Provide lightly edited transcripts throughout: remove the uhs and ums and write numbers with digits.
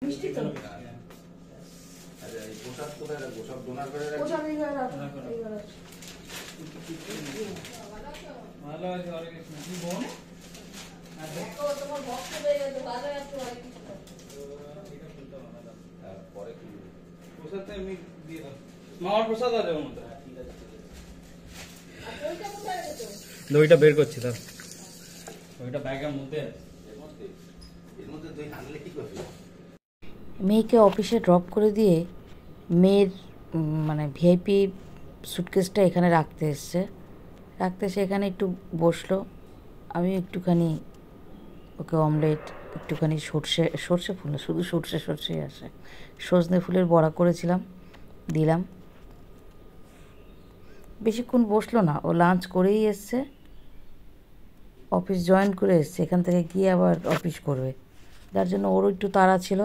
মিষ্টি তো আরে এই পোশাক কোথায় রাখবো? সব ডোনার করে রাখবো। পোশাক এই ঘরে রাখো, এই ঘরে। ভালো আছে অনেক কিছু কি বোন দেখো তোমার বক্স হয়ে গেছে, বাজে আছে অনেক কিছু। এটা খুলতে হবে না পরে কি প্রসাদ আমি দিয়ে দাও মামার প্রসাদ আছে ওর মধ্যে ঠিক আছে আর ওইটা কোথায় রেখেছো? দইটা বের করছি তার ওইটা ব্যাগের মধ্যে আছে এর মধ্যে তুই আনলে কি করবি? মেয়েকে অফিসে ড্রপ করে দিয়ে মেয়ের মানে ভিআইপি সুটকেসটা এখানে রাখতে এসছে, এখানে একটু বসলো। আমি একটুখানি ওকে অমলেট, একটুখানি সর্ষে ফুল না, শুধু সর্ষেই আসে, সজনে ফুলের বড়া করেছিলাম, দিলাম। বেশিক্ষণ বসলো না, ও লাঞ্চ করেই এসছে, অফিস জয়েন করে এসছে, এখান থেকে গিয়ে আবার অফিস করবে, যার জন্য ওরও একটু তাড়া ছিল।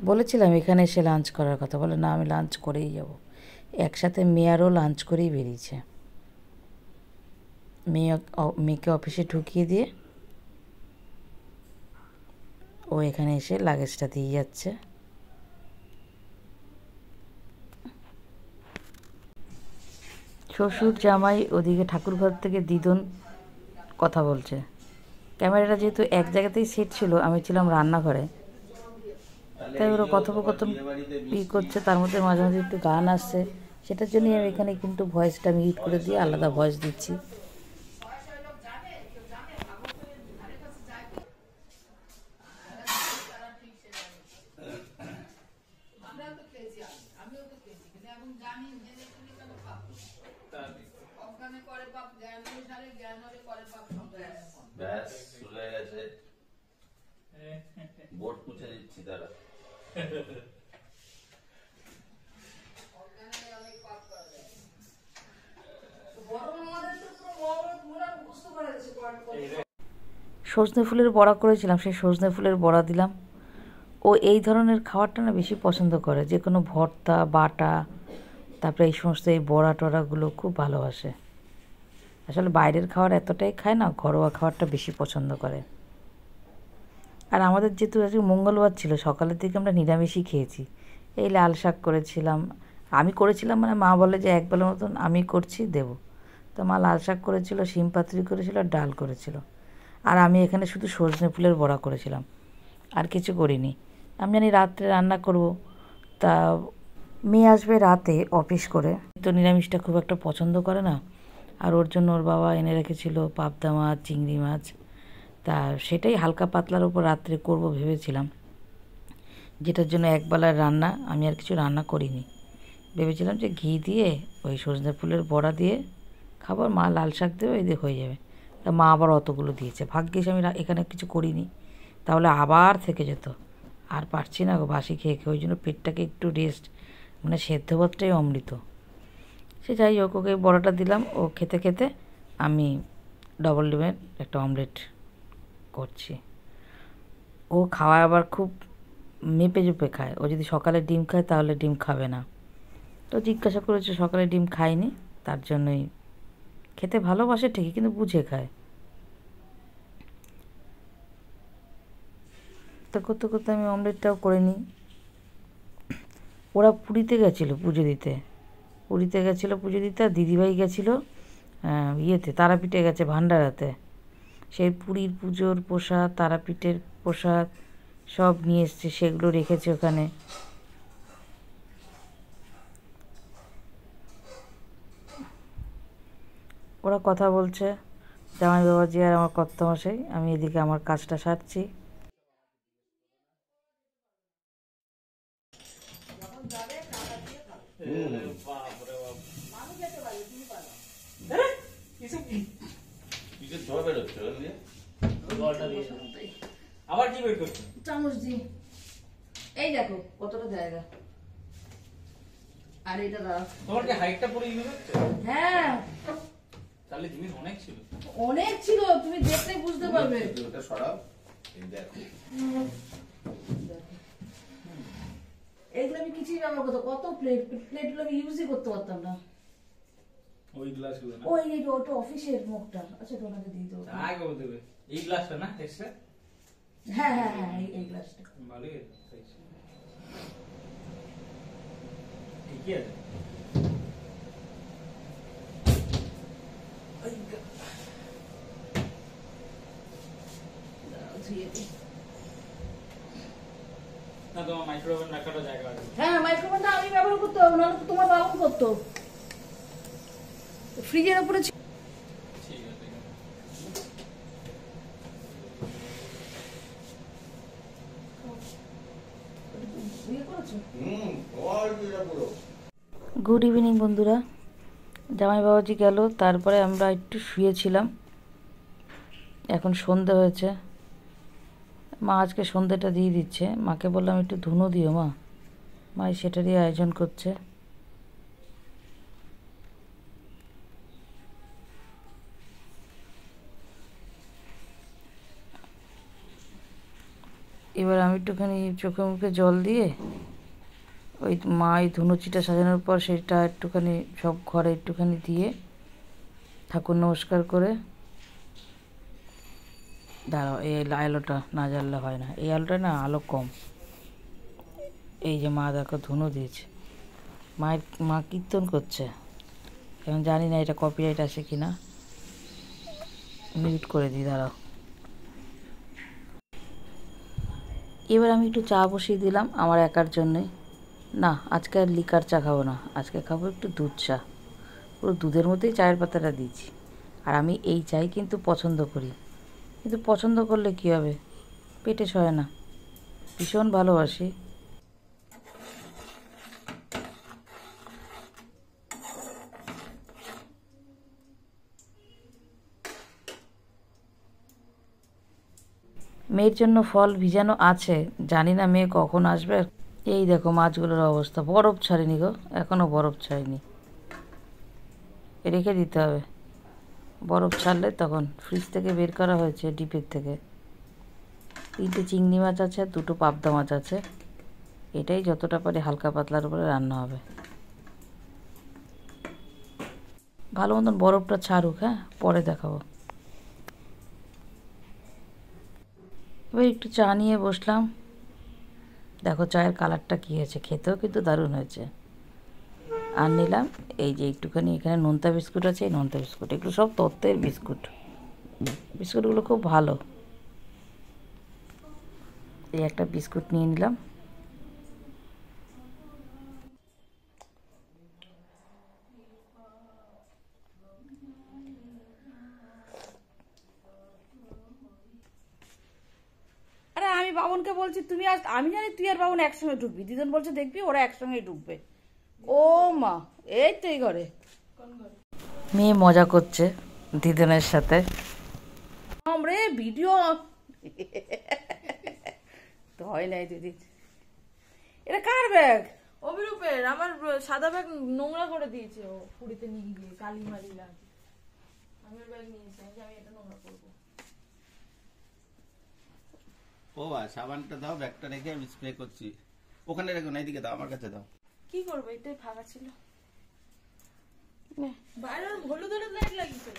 বলেছিলাম এখানে এসে লাঞ্চ করার কথা, বলে না আমি লাঞ্চ করেই যাব। একসাথে মেয়ারও লাঞ্চ করেই বেরিয়েছে। মেয়েকে অফিসে ঢুকিয়ে দিয়ে ও এখানে এসে লাগেজটা দিয়ে যাচ্ছে। শ্বশুর জামাই ওদিকে ঠাকুরঘর থেকে দিদন কথা বলছে। ক্যামেরাটা যেহেতু এক জায়গাতেই সেট ছিল, আমি ছিলাম রান্নাঘরে, তাই ওরা কথোপকথন ই করছে, তার মধ্যে মাঝে মাঝে একটু গান আসছে, সেটার জন্যই আমি এখানে কিন্তু ভয়েসটা মিউট করে দিয়ে আলাদা ভয়েস দিচ্ছি। ব্যাস চলে গেছে, বোর্ড মুছে দিচ্ছি তারা। সজনে ফুলের বড়া করেছিলাম, সেই সজনে ফুলের বড়া দিলাম। ও এই ধরনের খাবারটা না বেশি পছন্দ করে, যে কোনো ভর্তা বাটা, তারপরে এই সমস্ত এই বড়া টড়াগুলো খুব ভালোবাসে। আসলে বাইরের খাবার এতটাই খায় না, ঘরোয়া খাবারটা বেশি পছন্দ করে। আর আমাদের যেহেতু আজকে মঙ্গলবার ছিল, সকালের দিকে আমরা নিরামিষই খেয়েছি। এই লাল শাক করেছিলাম, আমি করেছিলাম, মানে মা বলে যে একবেলার মতন আমি করছি দেবো, তো মা লাল শাক করেছিল, শিম পাতুরি করেছিল, আর ডাল করেছিল। আর আমি এখানে শুধু সজনে ফুলের বড়া করেছিলাম, আর কিছু করিনি। আমি জানি রাত্রে রান্না করব, তা মেয়ে আসবে রাতে অফিস করে, তো নিরামিষটা খুব একটা পছন্দ করে না। আর ওর জন্য ওর বাবা এনে রেখেছিল পাবদা মাছ, চিংড়ি মাছ, তা সেটাই হালকা পাতলার উপর রাত্রে করব ভেবেছিলাম, যেটার জন্য একবেলার রান্না, আমি আর কিছু রান্না করিনি। ভেবেছিলাম যে ঘি দিয়ে ওই সজনে ফুলের বড়া দিয়ে খাবার, মা লাল শাক দেবে, এই দিয়ে হয়ে যাবে। তা মা আবার অতগুলো দিয়েছে, ভাগ্যিস আমি এখানে কিছু করিনি, তাহলে আবার থেকে যেত। আর পারছি না গো বাসি খেয়ে খেয়ে, ওই জন্য পেটটাকে একটু রেস্ট, মানে সেদ্ধ ভাতটাই অমৃত। সে যাই হোক, ওকে বড়াটা দিলাম, ও খেতে খেতে আমি ডবল ডিমের একটা অমলেট করছি। ও খাওয়ায় আবার খুব মেপে চুপে খায়, ও যদি সকালে ডিম খায় তাহলে ডিম খাবে না। তো জিজ্ঞাসা করেছে, সকালে ডিম খায়নি, তার জন্যই। খেতে ভালোবাসে ঠিকই, কিন্তু বুঝে খায়। তো করতে করতে আমি অমলেটটাও করে নিই। ওরা পুরীতে গেছিলো পুজো দিতে, আর দিদিভাই গেছিলো ইয়েতে, তারাপীঠে গেছে, ভান্ডারাতে। সেই পুরীর পুজোর প্রসাদ, তারাপীঠের প্রসাদ সব নিয়ে এসছে, সেগুলো রেখেছে ওখানে। ওরা কথা বলছে, জামাই বাবাজি আর আমার কর্তামশাই, আমি এদিকে আমার কাজটা সারছি। আবার কি বের করছো? চামচ দি, এই দেখো কতটা জায়গা, আর এটা দাও। তোমার কি হাইটটা পুরো ইউজ হচ্ছে? হ্যাঁ তাহলে জিনিস অনেক ছিল, অনেক ছিল, তুমি দেখলে বুঝতে পারবে। ওটা সরাও, এই দেখো এইগুলো আমি কিছুই ব্যবহার করতো, কত প্লেটগুলো আমি ইউজই করতে পারতাম না। ওই গ্লাসগুলো না, ওই ওটা অফিসের মুখটা, আচ্ছা তোমাকে দিয়ে দেবো। আগে দেবে এই গ্লাসটা না এসে হ্যাঁ হ্যাঁ হ্যাঁ এই গ্লাসটা ভালোই আছে size। ঠিকই আছে। না তোমার মাইক্রোওভেন রাখারও জায়গা আছে। হ্যাঁ মাইক্রোওভেনটা আমি ব্যবহার করতে হবে, নাহলে তো তোমার বাবু করতো। ফ্রিজের উপরে ঠিক আছে। ইয়ে করেছো? গুড ইভিনিং বন্ধুরা। জামাই বাবাজি গেল, তারপরে আমরা একটু শুয়েছিলাম। এখন সন্ধে হয়েছে, মা আজকে সন্ধেটা দিয়ে দিচ্ছে। মাকে বললাম একটু ধুনো দিও মা, মাই সেটারই আয়োজন করছে। এবার আমি একটুখানি চোখে মুখে জল দিয়ে ওই মা এই ধুনুচিটা সাজানোর পর সেটা একটুখানি সব ঘরে একটুখানি দিয়ে ঠাকুর নমস্কার করে, দাঁড়াও এই আলোটা না জ্বাললে হয় না, এই আলোটা না আলো কম। এই যে মা দেখো ধুনো দিয়েছে, মা কীর্তন করছে। এখন জানি না এটা কপিরাইট আসে কি না, মিউট করে দিই, দাঁড়াও। এবার আমি একটু চা বসিয়ে দিলাম আমার একার জন্যে। না আজকে আর লিকার চা খাবো না, আজকে খাবো একটু দুধ চা। পুরো দুধের মধ্যেই চায়ের পাতাটা দিয়েছি। আর আমি এই চাই কিন্তু পছন্দ করি, কিন্তু পছন্দ করলে কী হবে, পেটে সয় না, ভীষণ ভালোবাসি। মেয়ের জন্য ফল ভিজানো আছে, জানি না মেয়ে কখন আসবে। এই দেখো মাছগুলোর অবস্থা, বরফ ছাড়েনি গো, এখনও বরফ ছাড়েনি, রেখে দিতে হবে। বরফ ছাড়লে তখন, ফ্রিজ থেকে বের করা হয়েছে ডিপের থেকে। 3টে চিংড়ি মাছ আছে, 2টো পাবদা মাছ আছে। এটাই যতটা পারে হালকা পাতলার উপরে রান্না হবে। ভালো মতন বরফটা ছাড়ুক, হ্যাঁ পরে দেখাবো। এবার একটু চা নিয়ে বসলাম। দেখো চায়ের কালারটা কী হয়েছে, খেতেও কিন্তু দারুণ হয়েছে। আর নিলাম এই যে একটুখানি এখানে নোনতা বিস্কুট আছে, এই নোনতা বিস্কুট, এগুলো সব তত্ত্বের বিস্কুট। বিস্কুটগুলো খুব ভালো। এই একটা বিস্কুট নিয়ে নিলাম। আরে আমি বাবনকে বলছি তুমি আজ, আমি জানি তুই আর বাবন একসঙ্গে ঢুকবি, দিদন বলছে দেখবি ওরা একসঙ্গেই ঢুকবে। ও মা, এই তো এই ঘরে মেয়ে মজা করছে দিদনের সাথে। রে ভিডিও তো হয় নাই দিদি। এটা কার ব্যাগ? অভিরূপের। আমার সাদা ব্যাগ নোংরা করে দিয়েছে ও পুরীতে নিয়ে গিয়ে, কালি মালি লাগে। আমি ওর ব্যাগ নিয়েছি, আমি এটা নোংরা করবো। ও বা সাবানটা দাও, ব্যাগটা রেখে আমি স্প্রে করছি। ওখানে রেখো না, এইদিকে দাও, আমার কাছে দাও। কি করবো, এটাই ফাঁকা ছিল। বাইরে হলুদ হলুদ লাইট লাগিয়েছে।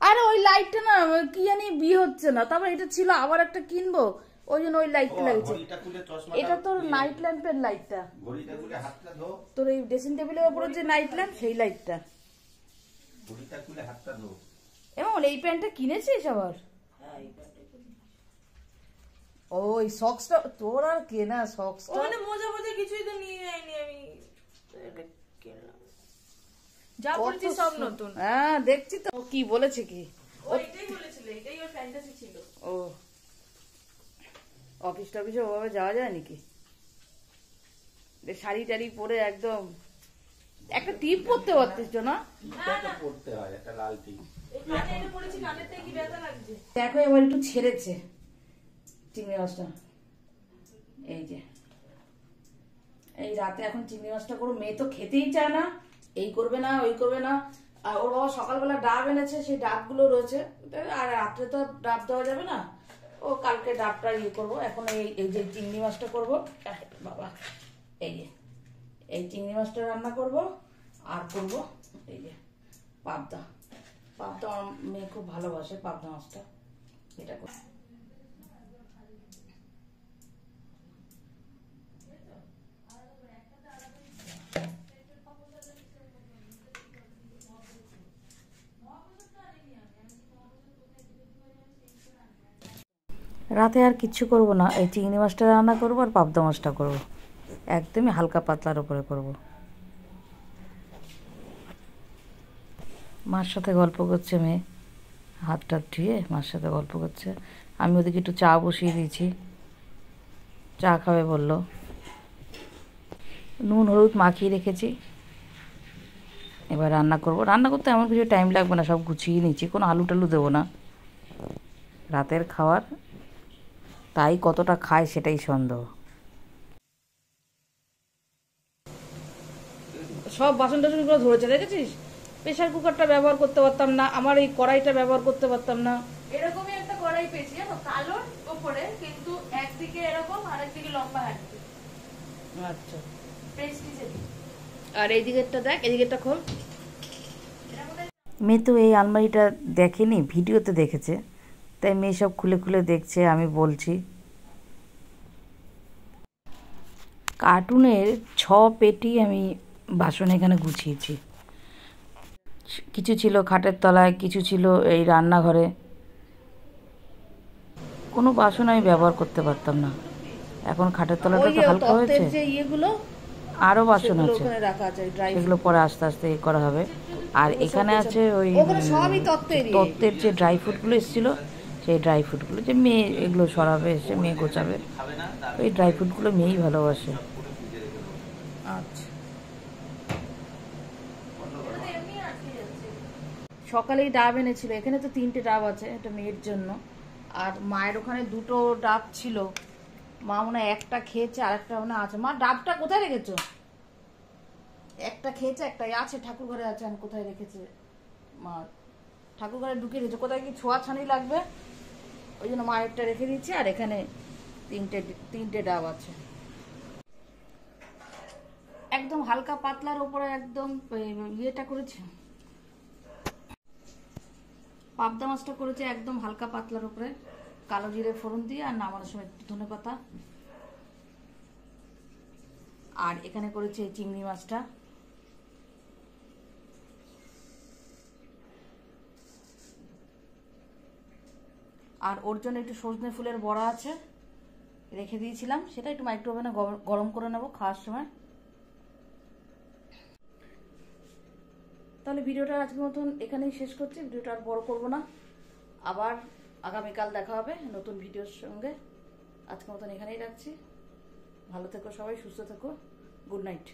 আরে ওই লাইটটা না কি জানি বিয়ে হচ্ছে না, তারপর এটা ছিল আবার একটা কিনবো, ওই জন্য ওই লাইটটা লাগছে। ঘড়িটা খুলে চশমা, এটা তোর নাইট ল্যাম্পের লাইটটা, ঘড়িটা খুলে হাতটা ধো। তোর এই ড্রেসিং টেবিলের উপরে যে নাইট ল্যাম্প সেই লাইটটা। ঘড়িটা খুলে হাতটা ধো। এবং এই প্যান্টটা কিনেছিস আবার? ওই সক্সটা তোর আর কেনা, সক্সটা ওখানে মোজা মোজা কিছুই তো নিয়ে যাইনি আমি, এটা কিনলাম। যা বলছি সব নতুন। হ্যাঁ দেখছি তো। ও কি বলেছে কি? ও এটাই বলেছিল, এটাই ওর ফ্যান্টাসি ছিল। ও অফিস টফিসে ওভাবে যাওয়া যায় নাকি? শাড়ি টাড়ি পরে একদম একটা টিপ পরতে পারতিস না? এটা তো পড়তে হয়, একটা লাল টিপ। এই কানে এটা পড়েছি, কানের থেকে কি ব্যথা লাগছে। দেখো এবার একটু ছেড়েছে চিংড়ি মাছটা। এই যে এই রাতে এখন চিংড়ি মাছটা করো, মেয়ে তো খেতেই চায় না, এই করবে না ওই করবে না। আর ওর বাবা সকালবেলা ডাব এনেছে, সেই ডাবগুলো রয়েছে, আর রাত্রে তো ডাব দেওয়া যাবে না, ও কালকে ডাবটা ইয়ে করবো। এখন এই যে চিংড়ি মাছটা করবো, বাবা এই যে এই চিংড়ি মাছটা রান্না করব। আর করব এই যে পাবদা। পাবদা আমার মেয়ে খুব ভালোবাসে, পাবদা মাছটা এটা কর। রাতে আর কিচ্ছু করব না, এই চিংড়ি মাছটা রান্না করব আর পাবদা মাছটা করব, একদমই হালকা পাতলার উপরে করব। মার সাথে গল্প করছে মেয়ে, হাত টাত ধুয়ে মার সাথে গল্প করছে। আমি ওদিকে একটু চা বসিয়ে দিয়েছি, চা খাবে বললো। নুন হলুদ মাখিয়ে রেখেছি, এবার রান্না করব। রান্না করতে এমন কিছু টাইম লাগবে না, সব গুছিয়ে নিচ্ছি, কোনো আলু টালু দেবো না। রাতের খাওয়ার, তাই কতটা খায় সেটাই সন্দেহ। সব বাসন টাসন গুলো ধরেছে, দেখেছিস? প্রেশার কুকারটা ব্যবহার করতে পারতাম না, আমার এই কড়াইটা ব্যবহার করতে পারতাম না। এরকমই একটা কড়াই পেয়েছি জানো, কালোর ওপরে, কিন্তু একদিকে এরকম আর একদিকে লম্বা হাঁটছে, আচ্ছা, প্রেস্টিজের। আর এই দিকেরটা দেখ, এই দিকেরটা খোল। মেয়ে তো এই আলমারিটা দেখেনি, ভিডিওতে দেখেছে, তাই মেয়ে সব খুলে খুলে দেখছে, আমি বলছি। কার্টুনের 6 পেটি আমি বাসন এখানে গুছিয়েছি। কিছু ছিল খাটের তলায়, কিছু ছিল এই রান্নাঘরে। কোনো বাসন আমি ব্যবহার করতে পারতাম না, এখন খাটের তলাটা ওই তো যে হালকা হয়েছে, তত্ত্বের যে ইয়েগুলো আরও বাসন সেগুলো আছে, ওখানে রাখা আছে, ড্রাই সেগুলো পরে আস্তে আস্তে এ করা হবে। আর এখানে আছে ওই ওখানে সবই তত্ত্বেরই। তত্ত্বের যে ড্রাই ফ্রুটগুলো এসেছিলো, সেই ড্রাই ফ্রুটগুলো যে মেয়ে এগুলো সরাবে, এসে মেয়ে গোছাবে, ওই ড্রাই ফ্রুটগুলো মেয়েই ভালোবাসে। আচ্ছা, সকালেই ডাব এনেছিল, এখানে তো 3টে ডাব আছে, এটা মেয়ের জন্য। আর মায়ের ওখানে 2টো ডাব ছিল, মা মনে হয় একটা খেয়েছে আর একটা মনে আছে। মা ডাবটা কোথায় রেখেছো? একটা খেয়েছে, একটাই আছে ঠাকুর ঘরে আছে, আমি কোথায় রেখেছে মা? ঠাকুর ঘরে ঢুকিয়ে রেখেছে, কোথায় কি ছোঁয়া ছানি লাগবে, ওই জন্য মায়েরটা রেখে দিচ্ছি। আর এখানে 3টে ডাব আছে। একদম হালকা পাতলার উপরে একদম ইয়েটা করেছে, পাবদা মাছটা করেছে একদম হালকা পাতলার উপরে, কালো জিরে ফোড়ন দিয়ে, আর নামানোর সময় একটু ধনেপাতা। আর এখানে করেছে চিংড়ি মাছটা। আর ওর জন্য একটু সজনে ফুলের বড়া আছে, রেখে দিয়েছিলাম, সেটা একটু মাইক্রোওভেনে গরম করে নেবো খাওয়ার সময়। তাহলে ভিডিওটা আজকের মতন এখানেই শেষ করছি, ভিডিওটা আর বড় করবো না, আবার আগামীকাল দেখা হবে নতুন ভিডিওর সঙ্গে। আজকের মতন এখানেই রাখছি, ভালো থেকো সবাই, সুস্থ থেকো, গুড নাইট।